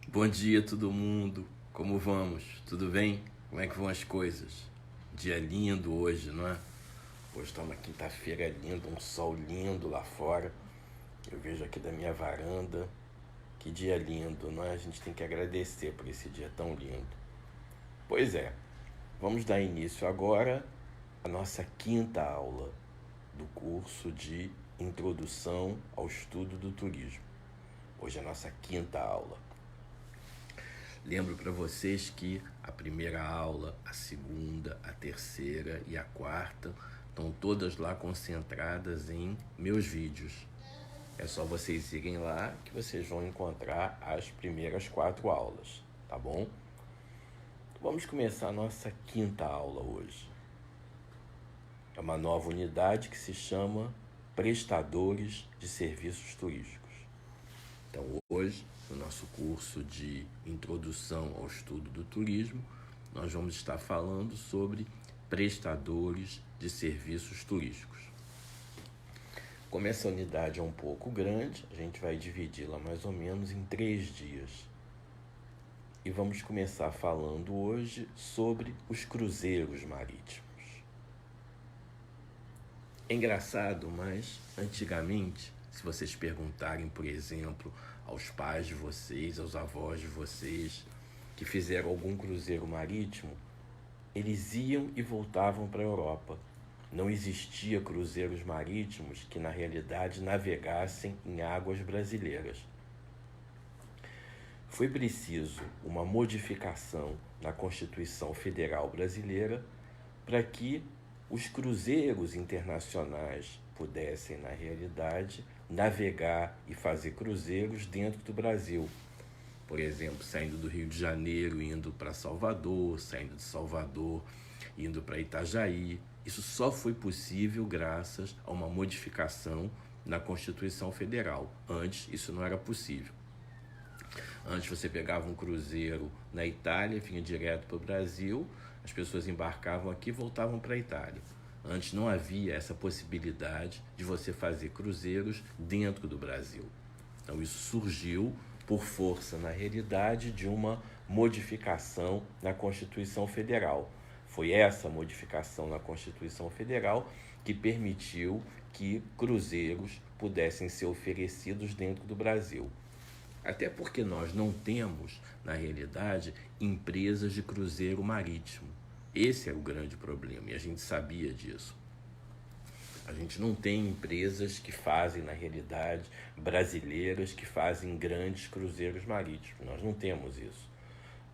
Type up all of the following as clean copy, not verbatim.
Bom dia, todo mundo. Como vamos? Tudo bem? Como é que vão as coisas? Dia lindo hoje, não é? Hoje está uma quinta-feira linda, um sol lindo lá fora. Eu vejo aqui da minha varanda. Que dia lindo, não é? A gente tem que agradecer por esse dia tão lindo. Pois é, vamos dar início agora à nossa quinta aula do curso de Introdução ao Estudo do Turismo. Hoje é a nossa quinta aula. Lembro para vocês que a primeira aula, a segunda, a terceira e a quarta estão todas lá concentradas em meus vídeos. É só vocês irem lá que vocês vão encontrar as primeiras 4 aulas, tá bom? Vamos começar a nossa quinta aula hoje. É uma nova unidade que se chama Prestadores de Serviços Turísticos. Então, hoje, no nosso curso de Introdução ao Estudo do Turismo, nós vamos estar falando sobre prestadores de serviços turísticos. Como essa unidade é um pouco grande, a gente vai dividi-la mais ou menos em 3 dias. E vamos começar falando hoje sobre os cruzeiros marítimos. É engraçado, mas antigamente, se vocês perguntarem, por exemplo, aos pais de vocês, aos avós de vocês, que fizeram algum cruzeiro marítimo, eles iam e voltavam para a Europa. Não existia cruzeiros marítimos que, na realidade, navegassem em águas brasileiras. Foi preciso uma modificação na Constituição Federal Brasileira para que os cruzeiros internacionais pudessem, na realidade, navegar e fazer cruzeiros dentro do Brasil. Por exemplo, saindo do Rio de Janeiro, indo para Salvador, saindo de Salvador, indo para Itajaí. Isso só foi possível graças a uma modificação na Constituição Federal. Antes, isso não era possível. Antes você pegava um cruzeiro na Itália, vinha direto para o Brasil, as pessoas embarcavam aqui e voltavam para a Itália. Antes não havia essa possibilidade de você fazer cruzeiros dentro do Brasil. Então isso surgiu por força, na realidade, de uma modificação na Constituição Federal. Foi essa modificação na Constituição Federal que permitiu que cruzeiros pudessem ser oferecidos dentro do Brasil. Até porque nós não temos, na realidade, empresas de cruzeiro marítimo. Esse é o grande problema e a gente sabia disso. A gente não tem empresas que fazem, na realidade, brasileiras que fazem grandes cruzeiros marítimos. Nós não temos isso,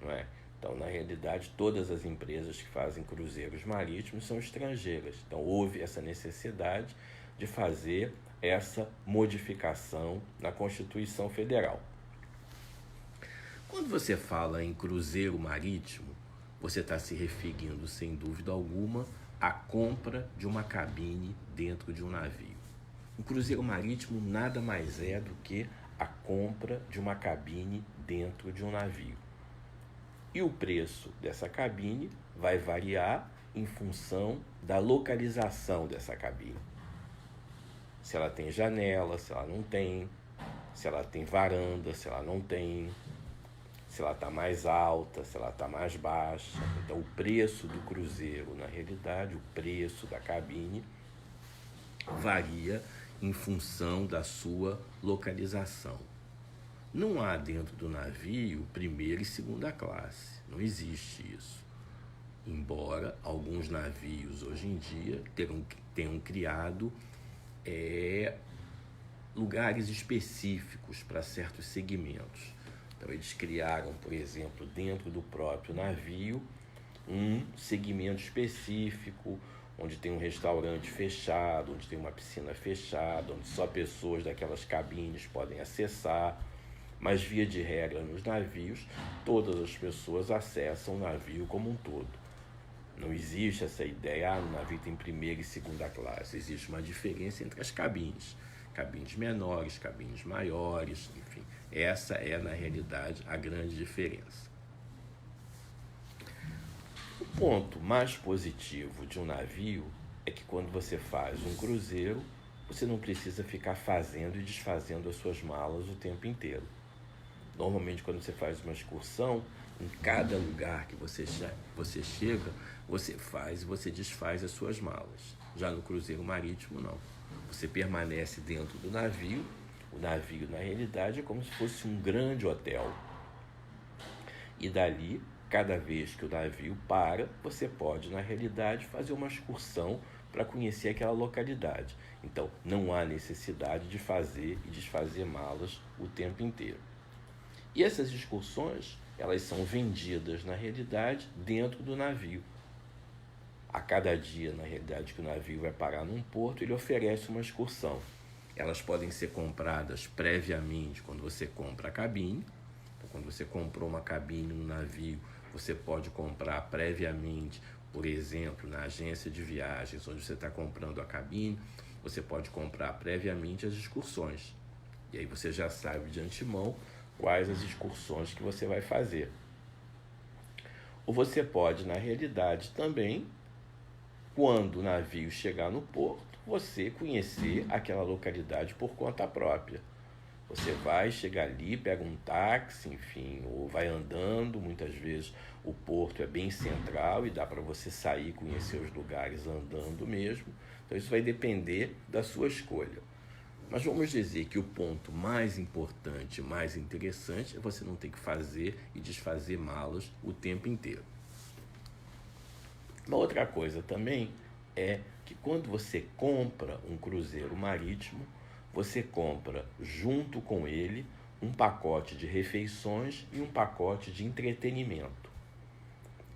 não é? Então, na realidade, todas as empresas que fazem cruzeiros marítimos são estrangeiras. Então, houve essa necessidade de fazer essa modificação na Constituição Federal. Quando você fala em cruzeiro marítimo, você está se referindo, sem dúvida alguma, à compra de uma cabine dentro de um navio. Um cruzeiro marítimo nada mais é do que a compra de uma cabine dentro de um navio. E o preço dessa cabine vai variar em função da localização dessa cabine. Se ela tem janela, se ela não tem, se ela tem varanda, se ela não tem, se ela está mais alta, se ela está mais baixa. Então, o preço do cruzeiro, na realidade, o preço da cabine varia em função da sua localização. Não há dentro do navio primeira e segunda classe, não existe isso. Embora alguns navios hoje em dia tenham criado lugares específicos para certos segmentos. Então, eles criaram, por exemplo, dentro do próprio navio, um segmento específico, onde tem um restaurante fechado, onde tem uma piscina fechada, onde só pessoas daquelas cabines podem acessar. Mas, via de regra, nos navios, todas as pessoas acessam o navio como um todo. Não existe essa ideia, o navio tem primeira e segunda classe. Existe uma diferença entre as cabines. Cabines menores, cabines maiores, enfim. Essa é, na realidade, a grande diferença. O ponto mais positivo de um navio é que quando você faz um cruzeiro, você não precisa ficar fazendo e desfazendo as suas malas o tempo inteiro. Normalmente, quando você faz uma excursão, em cada lugar que você chega, você faz e você desfaz as suas malas. Já no cruzeiro marítimo, não. Você permanece dentro do navio. O navio, na realidade, é como se fosse um grande hotel. E dali, cada vez que o navio para, você pode, na realidade, fazer uma excursão para conhecer aquela localidade. Então, não há necessidade de fazer e desfazer malas o tempo inteiro. E essas excursões, elas são vendidas, na realidade, dentro do navio. A cada dia, na realidade, que o navio vai parar num porto, ele oferece uma excursão. Elas podem ser compradas previamente quando você compra a cabine. Então, quando você comprou uma cabine no navio, você pode comprar previamente, por exemplo, na agência de viagens, onde você está comprando a cabine, você pode comprar previamente as excursões. E aí você já sabe de antemão quais as excursões que você vai fazer. Ou você pode, na realidade, também, quando o navio chegar no porto, você conhecer aquela localidade por conta própria. Você vai chegar ali, pega um táxi, enfim, ou vai andando. Muitas vezes o porto é bem central e dá para você sair e conhecer os lugares andando mesmo. Então isso vai depender da sua escolha. Mas vamos dizer que o ponto mais importante, mais interessante, é você não ter que fazer e desfazer malas o tempo inteiro. Uma outra coisa também é que quando você compra um cruzeiro marítimo, você compra junto com ele um pacote de refeições e um pacote de entretenimento.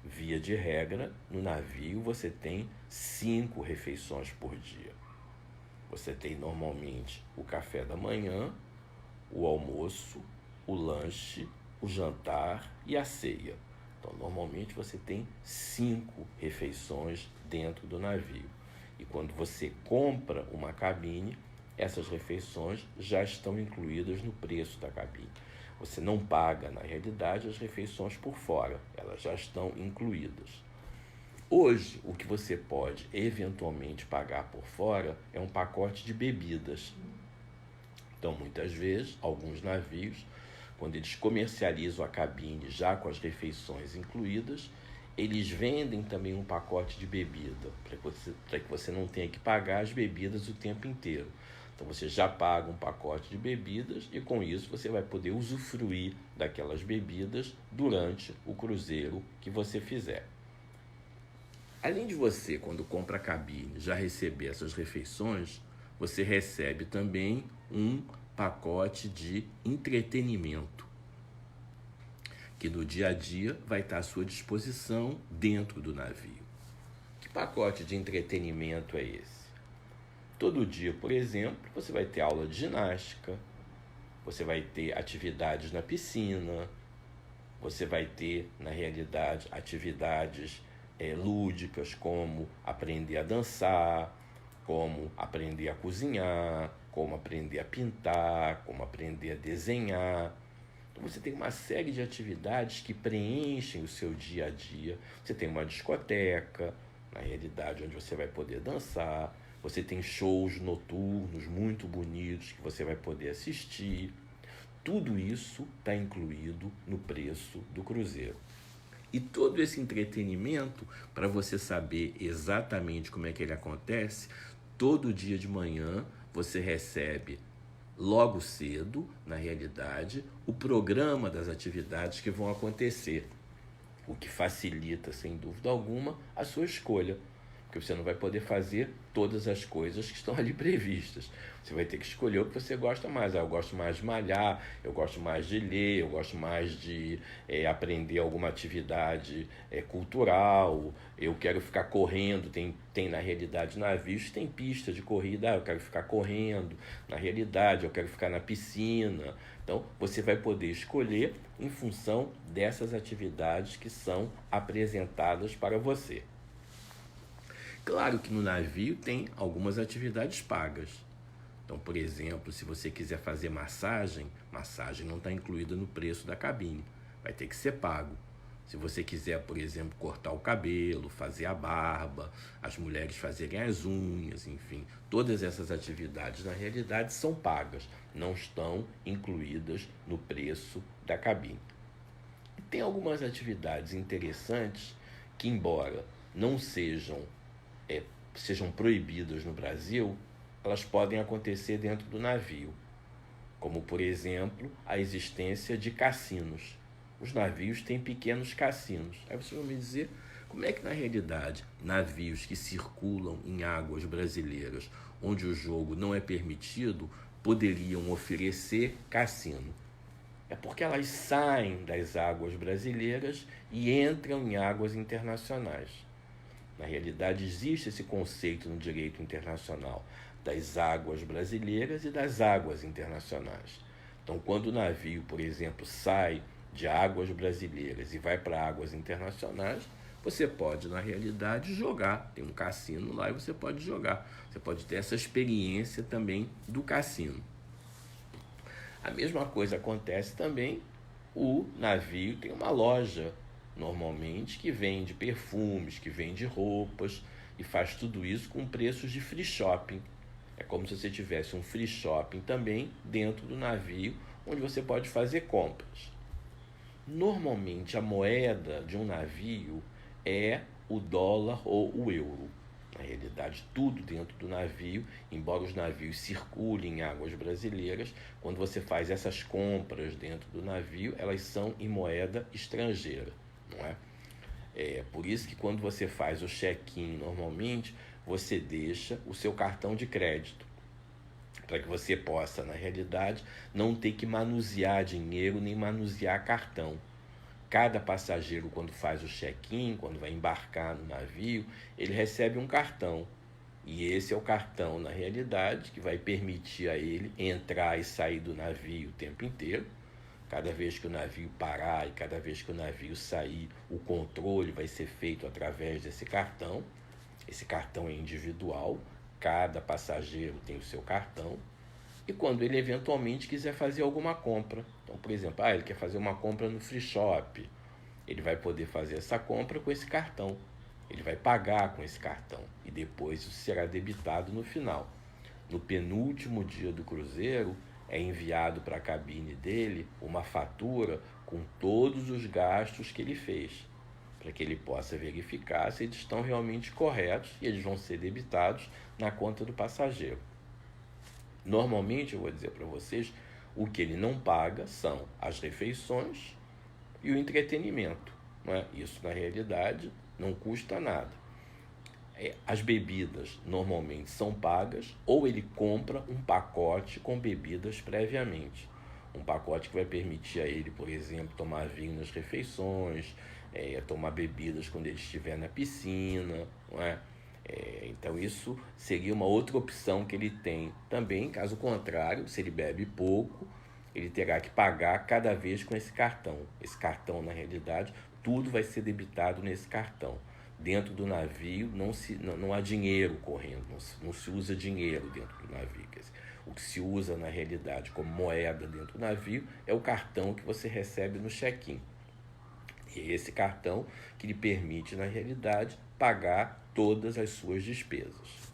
Via de regra, no navio você tem 5 refeições por dia. Você tem normalmente o café da manhã, o almoço, o lanche, o jantar e a ceia. Então, normalmente você tem 5 refeições dentro do navio. E quando você compra uma cabine, essas refeições já estão incluídas no preço da cabine. Você não paga, na realidade, as refeições por fora, elas já estão incluídas. Hoje, o que você pode eventualmente pagar por fora é um pacote de bebidas. Então, muitas vezes, alguns navios, quando eles comercializam a cabine já com as refeições incluídas, eles vendem também um pacote de bebida, para que você não tenha que pagar as bebidas o tempo inteiro. Então, você já paga um pacote de bebidas e, com isso, você vai poder usufruir daquelas bebidas durante o cruzeiro que você fizer. Além de você, quando compra a cabine, já receber essas refeições, você recebe também um pacote de entretenimento, que no dia a dia vai estar à sua disposição dentro do navio. Que pacote de entretenimento é esse? Todo dia, por exemplo, você vai ter aula de ginástica, você vai ter atividades na piscina, você vai ter, na realidade, atividades lúdicas, como aprender a dançar, como aprender a cozinhar, como aprender a pintar, como aprender a desenhar. Então você tem uma série de atividades que preenchem o seu dia a dia. Você tem uma discoteca, na realidade, onde você vai poder dançar. Você tem shows noturnos muito bonitos que você vai poder assistir. Tudo isso está incluído no preço do cruzeiro. E todo esse entretenimento, para você saber exatamente como é que ele acontece, todo dia de manhã você recebe, logo cedo, na realidade, o programa das atividades que vão acontecer, o que facilita, sem dúvida alguma, a sua escolha, porque você não vai poder fazer todas as coisas que estão ali previstas. Você vai ter que escolher o que você gosta mais. Eu gosto mais de malhar, eu gosto mais de ler, eu gosto mais de aprender alguma atividade cultural, eu quero ficar correndo. Tem na realidade navios, tem pista de corrida, eu quero ficar correndo. Na realidade, eu quero ficar na piscina. Então, você vai poder escolher em função dessas atividades que são apresentadas para você. Claro que no navio tem algumas atividades pagas. Então, por exemplo, se você quiser fazer massagem não está incluída no preço da cabine. Vai ter que ser pago. Se você quiser, por exemplo, cortar o cabelo, fazer a barba, as mulheres fazerem as unhas, enfim, todas essas atividades na realidade são pagas, não estão incluídas no preço da cabine. E tem algumas atividades interessantes que, embora não sejam proibidas no Brasil, elas podem acontecer dentro do navio, como, por exemplo, a existência de cassinos. Os navios têm pequenos cassinos. Aí vocês vão me dizer como é que, na realidade, navios que circulam em águas brasileiras, onde o jogo não é permitido, poderiam oferecer cassino. É porque elas saem das águas brasileiras e entram em águas internacionais. Na realidade, existe esse conceito no direito internacional das águas brasileiras e das águas internacionais. Então, quando o navio, por exemplo, sai de águas brasileiras e vai para águas internacionais, você pode, na realidade, jogar. Tem um cassino lá e você pode jogar. Você pode ter essa experiência também do cassino. A mesma coisa acontece também, o navio tem uma loja, normalmente, que vende perfumes, que vende roupas, e faz tudo isso com preços de free shopping. É como se você tivesse um free shopping também dentro do navio, onde você pode fazer compras. Normalmente, a moeda de um navio é o dólar ou o euro. Na realidade, tudo dentro do navio, embora os navios circulem em águas brasileiras, quando você faz essas compras dentro do navio, elas são em moeda estrangeira, não é? É por isso que quando você faz o check-in normalmente, você deixa o seu cartão de crédito, para que você possa, na realidade, não ter que manusear dinheiro nem manusear cartão. Cada passageiro, quando faz o check-in, quando vai embarcar no navio, ele recebe um cartão. E esse é o cartão, na realidade, que vai permitir a ele entrar e sair do navio o tempo inteiro. Cada vez que o navio parar e cada vez que o navio sair, o controle vai ser feito através desse cartão. Esse cartão é individual, cada passageiro tem o seu cartão. E quando ele eventualmente quiser fazer alguma compra, então, por exemplo, ele quer fazer uma compra no free shop, ele vai poder fazer essa compra com esse cartão. Ele vai pagar com esse cartão e depois isso será debitado no final. No penúltimo dia do cruzeiro, é enviado para a cabine dele uma fatura com todos os gastos que ele fez, para que ele possa verificar se eles estão realmente corretos e eles vão ser debitados na conta do passageiro. Normalmente, eu vou dizer para vocês, o que ele não paga são as refeições e o entretenimento. Não é? Isso, na realidade, não custa nada. As bebidas normalmente são pagas ou ele compra um pacote com bebidas previamente. Um pacote que vai permitir a ele, por exemplo, tomar vinho nas refeições, tomar bebidas quando ele estiver na piscina, não é? Então isso seria uma outra opção que ele tem também. Caso contrário, se ele bebe pouco, ele terá que pagar cada vez com esse cartão. Esse cartão, na realidade, tudo vai ser debitado nesse cartão. Dentro do navio não há dinheiro correndo, não se usa dinheiro dentro do navio. Quer dizer, o que se usa, na realidade, como moeda dentro do navio é o cartão que você recebe no check-in. E é esse cartão que lhe permite, na realidade, pagar todas as suas despesas.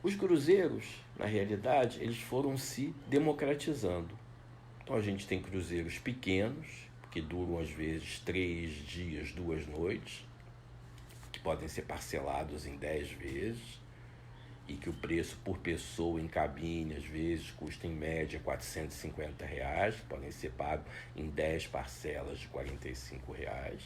Os cruzeiros, na realidade, eles foram se democratizando. Então a gente tem cruzeiros pequenos, que duram às vezes 3 dias, 2 noites, que podem ser parcelados em 10 vezes, e que o preço por pessoa em cabine, às vezes, custa em média R$450, que podem ser pagos em 10 parcelas de R$45.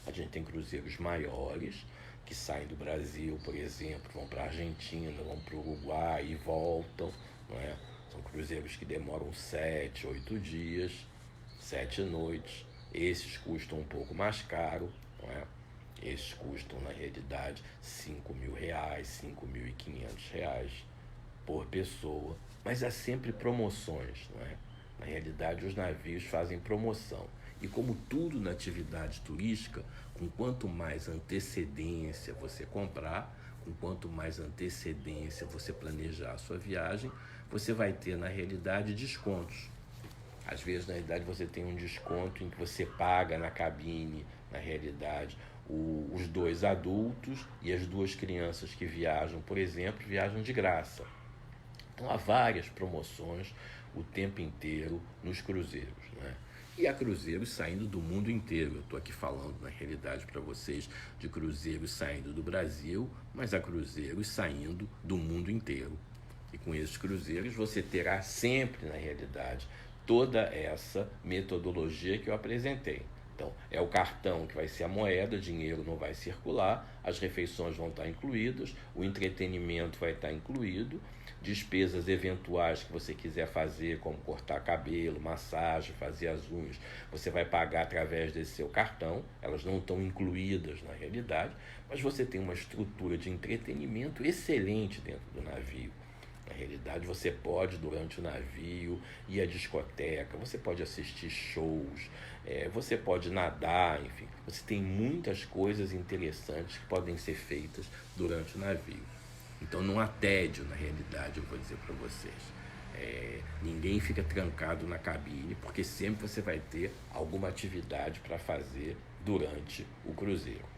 A gente tem cruzeiros maiores, que saem do Brasil, por exemplo, vão para a Argentina, vão para o Uruguai e voltam, não é? São cruzeiros que demoram 7, 8 dias, 7 noites. Esses custam um pouco mais caro, não é? Esses custam, na realidade, R$5.000, R$5.500 por pessoa. Mas há sempre promoções, não é? Na realidade, os navios fazem promoção. E como tudo na atividade turística, com quanto mais antecedência você comprar, com quanto mais antecedência você planejar a sua viagem, você vai ter, na realidade, descontos. Às vezes, na realidade, você tem um desconto em que você paga na cabine, na realidade, os dois adultos e as duas crianças que viajam, por exemplo, viajam de graça. Então há várias promoções o tempo inteiro nos cruzeiros, né? E há cruzeiros saindo do mundo inteiro. Eu estou aqui falando, na realidade, para vocês de cruzeiros saindo do Brasil, mas há cruzeiros saindo do mundo inteiro. E com esses cruzeiros você terá sempre, na realidade, toda essa metodologia que eu apresentei. Então, é o cartão que vai ser a moeda, dinheiro não vai circular, as refeições vão estar incluídas, o entretenimento vai estar incluído, despesas eventuais que você quiser fazer, como cortar cabelo, massagem, fazer as unhas, você vai pagar através desse seu cartão, elas não estão incluídas na realidade, mas você tem uma estrutura de entretenimento excelente dentro do navio. Na realidade, você pode, durante o navio, ir à discoteca, você pode assistir shows, você pode nadar, enfim. Você tem muitas coisas interessantes que podem ser feitas durante o navio. Então não há tédio, na realidade, eu vou dizer para vocês. Ninguém fica trancado na cabine, porque sempre você vai ter alguma atividade para fazer durante o cruzeiro.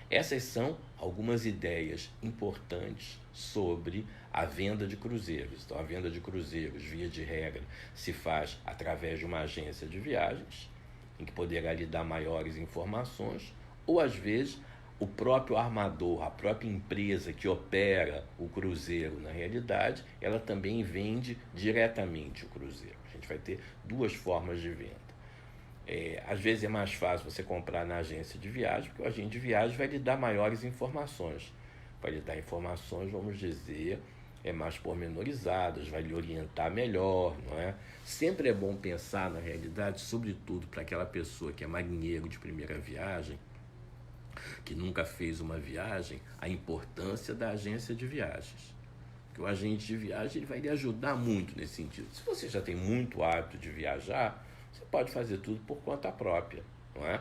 Essas são algumas ideias importantes sobre a venda de cruzeiros. Então, a venda de cruzeiros, via de regra, se faz através de uma agência de viagens, em que poderá lhe dar maiores informações, ou às vezes o próprio armador, a própria empresa que opera o cruzeiro, na realidade, ela também vende diretamente o cruzeiro. A gente vai ter duas formas de venda. Às vezes é mais fácil você comprar na agência de viagem, porque o agente de viagem vai lhe dar maiores informações. Vai lhe dar informações, vamos dizer, mais pormenorizadas, vai lhe orientar melhor, não é? Sempre é bom pensar, na realidade, sobretudo para aquela pessoa que é marinheiro de primeira viagem, que nunca fez uma viagem, a importância da agência de viagens. Porque o agente de viagem ele vai lhe ajudar muito nesse sentido. Se você já tem muito hábito de viajar, você pode fazer tudo por conta própria, não é?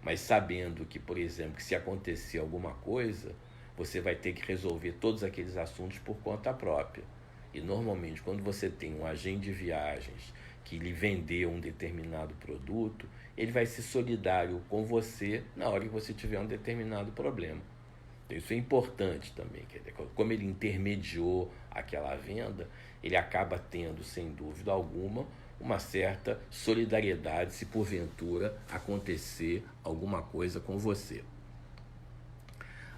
Mas sabendo que, por exemplo, que se acontecer alguma coisa, você vai ter que resolver todos aqueles assuntos por conta própria. E normalmente, quando você tem um agente de viagens que lhe vendeu um determinado produto, ele vai ser solidário com você na hora que você tiver um determinado problema. Então, isso é importante também. Como ele intermediou aquela venda, ele acaba tendo, sem dúvida alguma, uma certa solidariedade se porventura acontecer alguma coisa com você.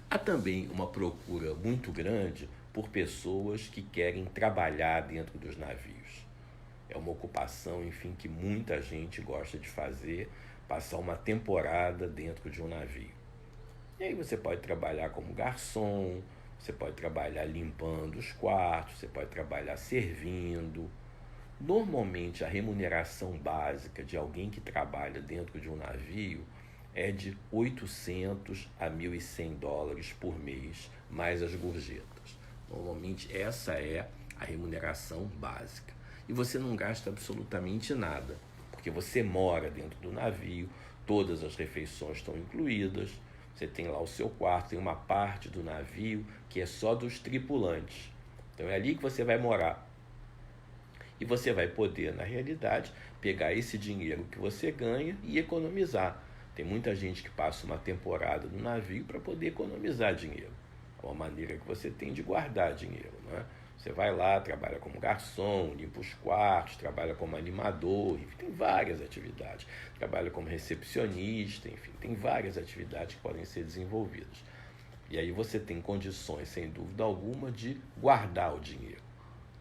Há também uma procura muito grande por pessoas que querem trabalhar dentro dos navios. É uma ocupação, enfim, que muita gente gosta de fazer, passar uma temporada dentro de um navio. E aí você pode trabalhar como garçom, você pode trabalhar limpando os quartos, você pode trabalhar servindo. Normalmente, a remuneração básica de alguém que trabalha dentro de um navio é de 800 a 1.100 dólares por mês, mais as gorjetas. Normalmente, essa é a remuneração básica. E você não gasta absolutamente nada, porque você mora dentro do navio, todas as refeições estão incluídas, você tem lá o seu quarto, tem uma parte do navio que é só dos tripulantes. Então, é ali que você vai morar. E você vai poder, na realidade, pegar esse dinheiro que você ganha e economizar. Tem muita gente que passa uma temporada no navio para poder economizar dinheiro. É uma maneira que você tem de guardar dinheiro, não é? Você vai lá, trabalha como garçom, limpa os quartos, trabalha como animador, enfim, tem várias atividades. Trabalha como recepcionista, enfim, tem várias atividades que podem ser desenvolvidas. E aí você tem condições, sem dúvida alguma, de guardar o dinheiro.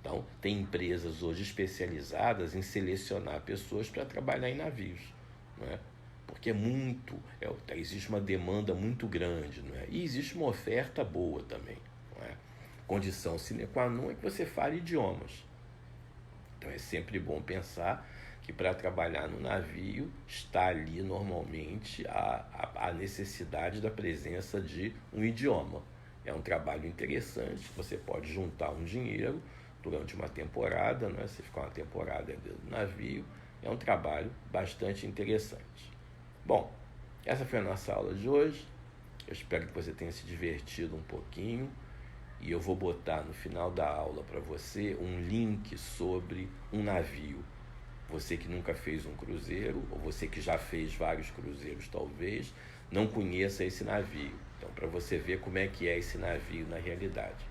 Então, tem empresas hoje especializadas em selecionar pessoas para trabalhar em navios, não é? Porque existe uma demanda muito grande, não é? E existe uma oferta boa também, não é? Condição sine qua non é que você fale idiomas. Então, é sempre bom pensar que para trabalhar no navio está ali normalmente a necessidade da presença de um idioma. É um trabalho interessante, você pode juntar um dinheiro durante uma temporada, né? Você ficar uma temporada dentro do navio, é um trabalho bastante interessante. Bom, essa foi a nossa aula de hoje. Eu espero que você tenha se divertido um pouquinho e eu vou botar no final da aula para você um link sobre um navio. Você que nunca fez um cruzeiro, ou você que já fez vários cruzeiros talvez, não conheça esse navio. Então, para você ver como é que é esse navio na realidade.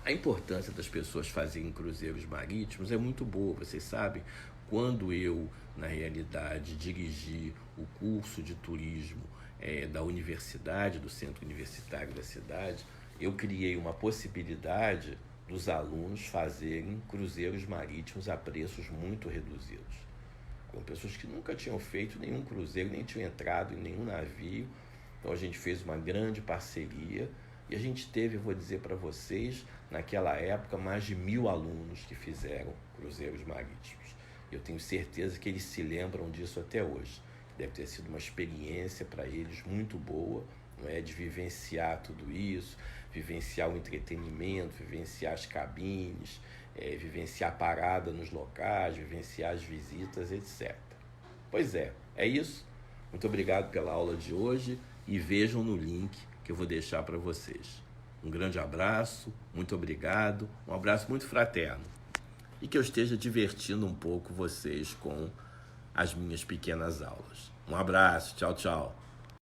A importância das pessoas fazerem cruzeiros marítimos é muito boa, vocês sabem. Quando eu, na realidade, dirigi o curso de turismo da universidade, do centro universitário da cidade, eu criei uma possibilidade dos alunos fazerem cruzeiros marítimos a preços muito reduzidos. Com pessoas que nunca tinham feito nenhum cruzeiro, nem tinham entrado em nenhum navio. Então a gente fez uma grande parceria e a gente teve, vou dizer para vocês, naquela época, mais de 1.000 alunos que fizeram cruzeiros marítimos. Eu tenho certeza que eles se lembram disso até hoje. Deve ter sido uma experiência para eles muito boa, não é? De vivenciar tudo isso, vivenciar o entretenimento, vivenciar as cabines, vivenciar a parada nos locais, vivenciar as visitas, etc. Pois é isso. Muito obrigado pela aula de hoje e vejam no link que eu vou deixar para vocês. Um grande abraço, muito obrigado, um abraço muito fraterno. E que eu esteja divertindo um pouco vocês com as minhas pequenas aulas. Um abraço, tchau, tchau.